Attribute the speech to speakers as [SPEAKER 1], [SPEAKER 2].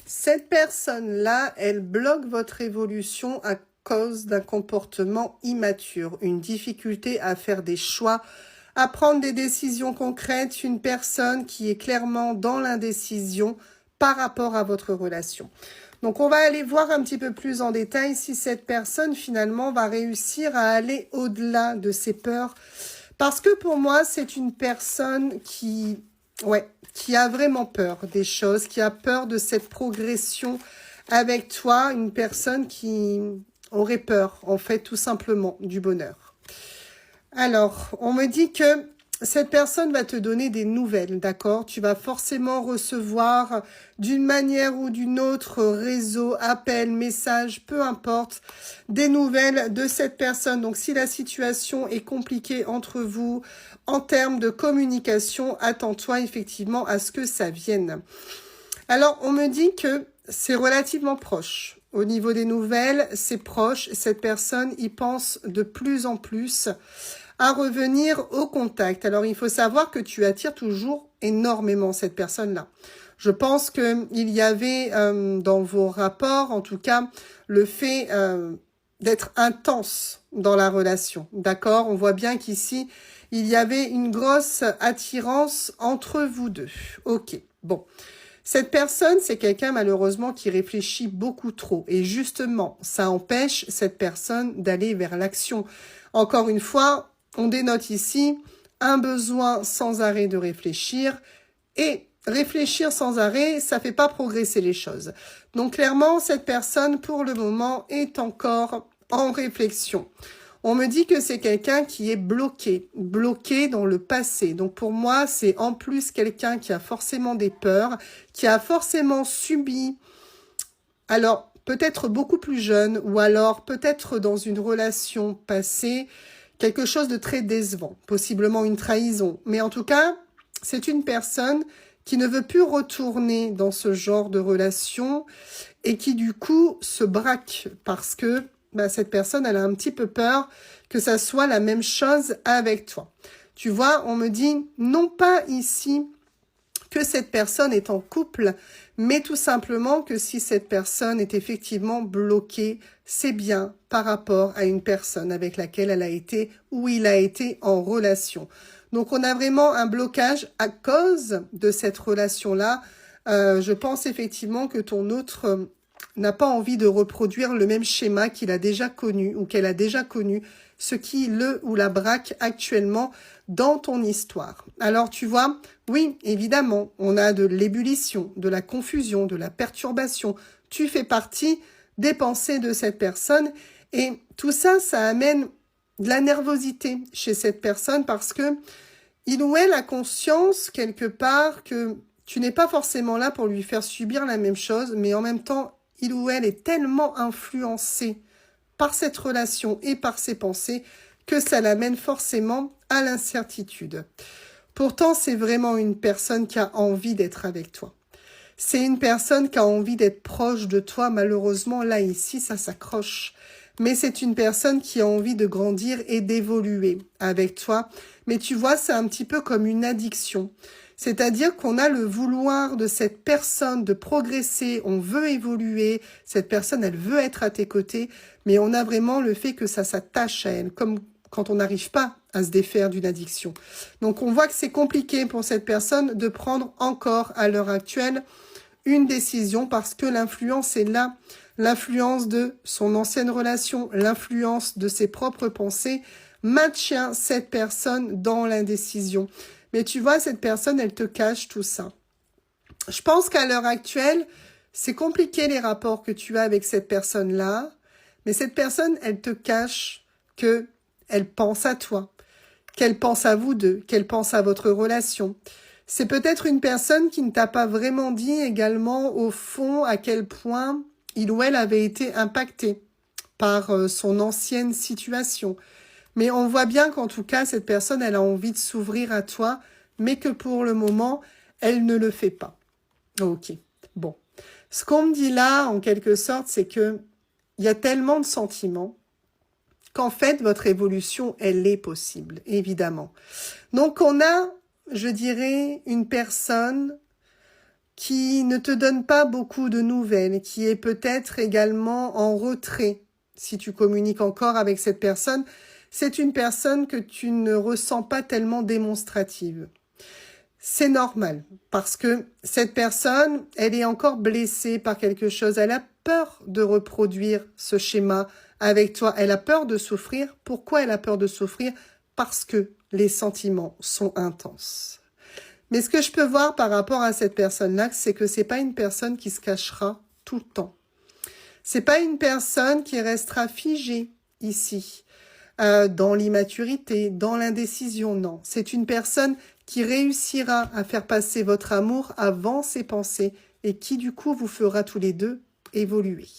[SPEAKER 1] Cette personne-là, elle bloque votre évolution à cause d'un comportement immature, une difficulté à faire des choix, à prendre des décisions concrètes, une personne qui est clairement dans l'indécision par rapport à votre relation. Donc, on va aller voir un petit peu plus en détail si cette personne, finalement, va réussir à aller au-delà de ses peurs. Parce que pour moi, c'est une personne qui a vraiment peur des choses, qui a peur de cette progression avec toi, une personne qui aurait peur, en fait, tout simplement, du bonheur. Alors, on me dit que cette personne va te donner des nouvelles, d'accord? Tu vas forcément recevoir d'une manière ou d'une autre, réseau, appel, message, peu importe, des nouvelles de cette personne. Donc, si la situation est compliquée entre vous, en termes de communication, attends-toi effectivement à ce que ça vienne. Alors, on me dit que c'est relativement proche. Au niveau des nouvelles, c'est proche. Cette personne y pense de plus en plus à revenir au contact. Alors, il faut savoir que tu attires toujours énormément cette personne-là. Je pense qu'il y avait dans vos rapports, en tout cas, le fait d'être intense dans la relation. D'accord? On voit bien qu'ici, il y avait une grosse attirance entre vous deux. Ok, bon. Cette personne, c'est quelqu'un malheureusement qui réfléchit beaucoup trop. Et justement, ça empêche cette personne d'aller vers l'action. Encore une fois, on dénote ici un besoin sans arrêt de réfléchir. Et réfléchir sans arrêt, ça fait pas progresser les choses. Donc clairement, cette personne, pour le moment, est encore en réflexion. On me dit que c'est quelqu'un qui est bloqué dans le passé. Donc pour moi, c'est en plus quelqu'un qui a forcément des peurs, qui a forcément subi, alors peut-être beaucoup plus jeune, ou alors peut-être dans une relation passée, quelque chose de très décevant, possiblement une trahison. Mais en tout cas, c'est une personne qui ne veut plus retourner dans ce genre de relation et qui du coup se braque parce que cette personne, elle a un petit peu peur que ça soit la même chose avec toi. Tu vois, on me dit, non pas ici que cette personne est en couple, mais tout simplement que si cette personne est effectivement bloquée, c'est bien par rapport à une personne avec laquelle elle a été ou il a été en relation. Donc on a vraiment un blocage à cause de cette relation-là. Je pense effectivement que ton autre n'a pas envie de reproduire le même schéma qu'il a déjà connu ou qu'elle a déjà connu, ce qui le ou la braque actuellement dans ton histoire. Alors tu vois, oui, évidemment, on a de l'ébullition, de la confusion, de la perturbation. Tu fais partie des pensées de cette personne et tout ça, ça amène de la nervosité chez cette personne parce que il ou elle a conscience quelque part que tu n'es pas forcément là pour lui faire subir la même chose, mais en même temps, il ou elle est tellement influencé par cette relation et par ses pensées que ça l'amène forcément à l'incertitude. Pourtant, c'est vraiment une personne qui a envie d'être avec toi. C'est une personne qui a envie d'être proche de toi. Malheureusement, là, ici, ça s'accroche. Mais c'est une personne qui a envie de grandir et d'évoluer avec toi. Mais tu vois, c'est un petit peu comme une addiction. C'est-à-dire qu'on a le vouloir de cette personne de progresser, on veut évoluer, cette personne, elle veut être à tes côtés, mais on a vraiment le fait que ça s'attache à elle, comme quand on n'arrive pas à se défaire d'une addiction. Donc on voit que c'est compliqué pour cette personne de prendre encore à l'heure actuelle une décision parce que l'influence est là, l'influence de son ancienne relation, l'influence de ses propres pensées maintient cette personne dans l'indécision. Mais tu vois, cette personne, elle te cache tout ça. Je pense qu'à l'heure actuelle, c'est compliqué les rapports que tu as avec cette personne-là, mais cette personne, elle te cache que elle pense à toi, qu'elle pense à vous deux, qu'elle pense à votre relation. C'est peut-être une personne qui ne t'a pas vraiment dit également au fond à quel point il ou elle avait été impacté par son ancienne situation. Mais on voit bien qu'en tout cas, cette personne, elle a envie de s'ouvrir à toi, mais que pour le moment, elle ne le fait pas. Ok, bon. Ce qu'on me dit là, en quelque sorte, c'est que il y a tellement de sentiments qu'en fait, votre évolution, elle est possible, évidemment. Donc, on a, je dirais, une personne qui ne te donne pas beaucoup de nouvelles, qui est peut-être également en retrait. Si tu communiques encore avec cette personne, c'est une personne que tu ne ressens pas tellement démonstrative. C'est normal, parce que cette personne, elle est encore blessée par quelque chose. Elle a peur de reproduire ce schéma avec toi. Elle a peur de souffrir. Pourquoi elle a peur de souffrir? Parce que les sentiments sont intenses. Mais ce que je peux voir par rapport à cette personne-là, c'est que c'est pas une personne qui se cachera tout le temps. C'est pas une personne qui restera figée ici, dans l'immaturité, dans l'indécision, non. C'est une personne qui réussira à faire passer votre amour avant ses pensées et qui, du coup, vous fera tous les deux évoluer.